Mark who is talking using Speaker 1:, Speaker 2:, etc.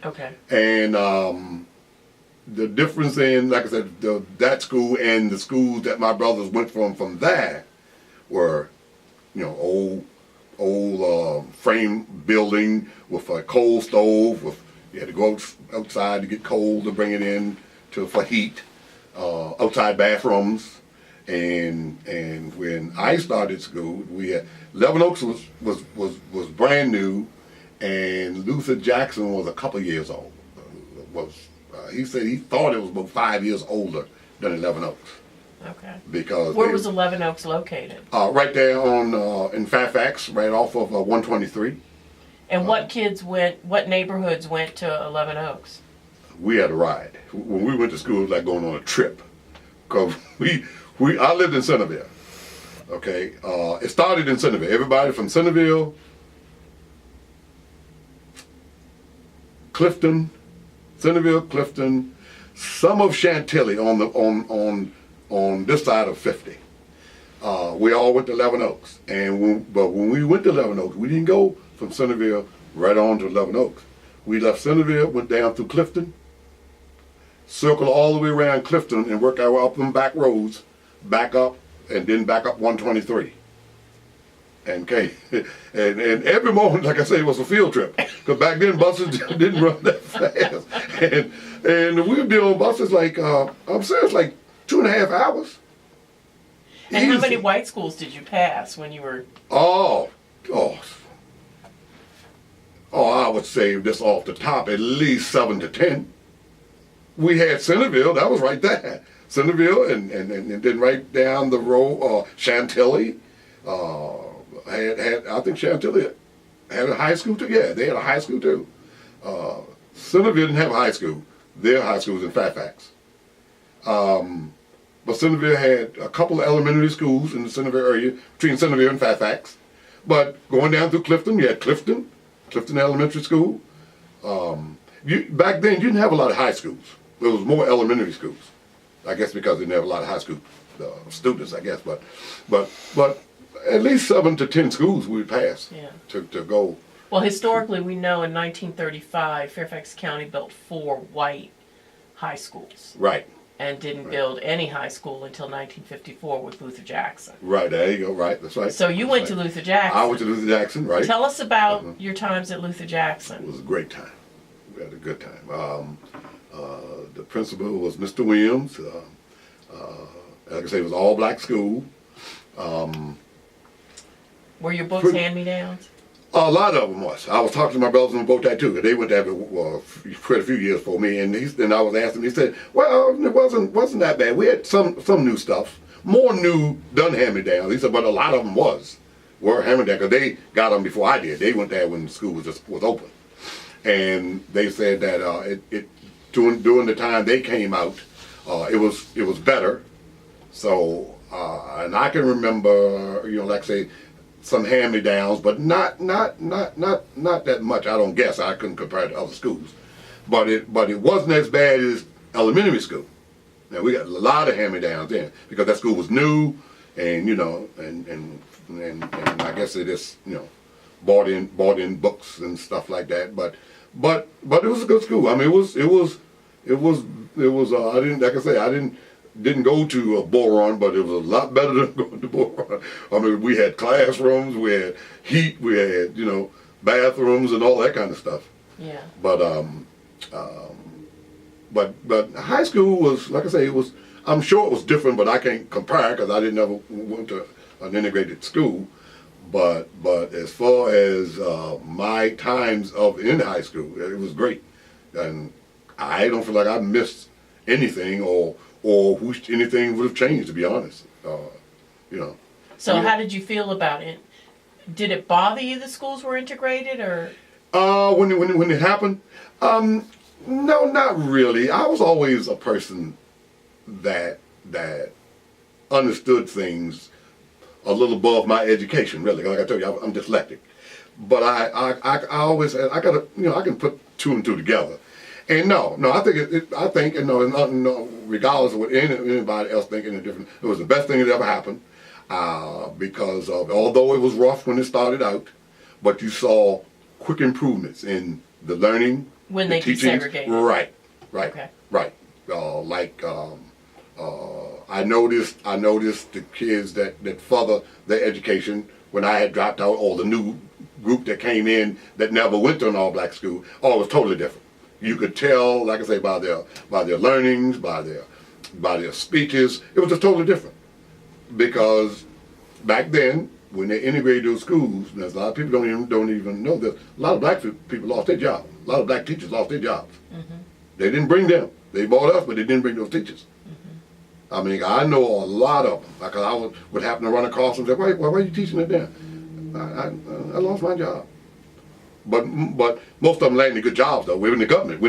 Speaker 1: Okay.
Speaker 2: And the difference in, like I said, that school and the schools that my brothers went from there were, old frame building with a coal stove. You had to go outside to get coal to bring it in for heat. Outside bathrooms. And when I started school, we had Levin Oaks was brand new, and Luther Jackson was a couple years old. He said he thought it was about 5 years older than Levin Oaks.
Speaker 1: Okay.
Speaker 2: Because
Speaker 1: where was Levin Oaks located?
Speaker 2: Right there in Fairfax, right off of 123.
Speaker 1: And what neighborhoods went to Levin Oaks?
Speaker 2: We had a ride. When we went to school, it was like going on a trip. Cause I lived in Centerville. Okay, it started in Centerville. Everybody from Centerville, Clifton, some of Chantilly on this side of 50. We all went to Levin Oaks, but when we went to Levin Oaks, we didn't go from Centerville right on to Levin Oaks. We left Centerville, went down through Clifton, circled all the way around Clifton, and worked our way up them back roads, back up, and then back up 123. And every morning, like I say, it was a field trip. Because back then, buses didn't run that fast. And we would be on buses like, I'm serious, like 2.5 hours.
Speaker 1: And easy. How many white schools did you pass when you were?
Speaker 2: Oh, I would say this off the top, at least 7 to 10. We had Centerville, that was right there. Centerville, and then right down the road, Chantilly. I think Chantilly had a high school too. Yeah, they had a high school too. Centerville didn't have a high school. Their high school was in Fairfax. But Centerville had a couple of elementary schools in the Centerville area, between Centerville and Fairfax. But going down through Clifton, you had Clifton Elementary School. Back then, you didn't have a lot of high schools. There was more elementary schools. I guess because they didn't have a lot of high school students, I guess. But at least 7 to 10 schools we passed to go.
Speaker 1: Well, historically, we know in 1935, Fairfax County built 4 white high schools.
Speaker 2: Right.
Speaker 1: And didn't build any high school until 1954 with Luther Jackson.
Speaker 2: Right, there you go, right, that's right.
Speaker 1: So you went to Luther Jackson.
Speaker 2: I went to Luther Jackson, right.
Speaker 1: Tell us about your times at Luther Jackson.
Speaker 2: It was a great time. We had a good time. The principal was Mr. Williams. Like I say, it was all black school.
Speaker 1: Were your books hand-me-downs?
Speaker 2: A lot of them was. I was talking to my brothers about that too. They went there quite a few years before me, and I was asking him. He said, "Well, it wasn't that bad. We had some new stuff, more new done hand-me-downs." He said, "But a lot of them were hand-me-downs because they got them before I did. They went there when the school was open, and they said that during the time they came out, it was better. So, and I can remember, like I say, some hand-me-downs, but not that much. I don't guess. I couldn't compare to other schools, but it wasn't as bad as elementary school. Now we got a lot of hand-me-downs then because that school was new, and and I guess they just bought in books and stuff like that. But it was a good school. I mean, it was. I didn't, like I say, I didn't go to Bull Run, but it was a lot better than going to Bull Run. I mean, we had classrooms, we had heat, we had bathrooms and all that kind of stuff.
Speaker 1: Yeah.
Speaker 2: But high school was, like I say, I'm sure it was different, but I can't compare because I didn't ever went to an integrated school. But as far as my times in high school, it was great, and I don't feel like I missed anything or wish anything would have changed, to be honest.
Speaker 1: So how did you feel about it? Did it bother you the schools were integrated, or?
Speaker 2: When it happened, no, not really. I was always a person that understood things a little above my education. Really, like I told you, I'm dyslexic, but I always I can put 2 and 2 together. And no, I think regardless of what anybody else think any different, it was the best thing that ever happened, because although it was rough when it started out, but you saw quick improvements in the learning
Speaker 1: When
Speaker 2: the
Speaker 1: they
Speaker 2: teachings.
Speaker 1: desegregated.
Speaker 2: Right, right,
Speaker 1: Okay.
Speaker 2: right. I noticed the kids that further their education when I had dropped out, or the new group that came in that never went to an all-black school. Oh, it was totally different. You could tell, like I say, by their learnings, by their speeches. It was just totally different. Because back then, when they integrated those schools, there's a lot of people don't even know this. A lot of black people lost their jobs. A lot of black teachers lost their jobs.
Speaker 1: Mm-hmm.
Speaker 2: They didn't bring them. They bought us, but they didn't bring those teachers. Mm-hmm. I mean, I know a lot of them. Because I would happen to run across them and say, why are you teaching it there? I lost my job. But most of them landed good jobs though. We're in the government.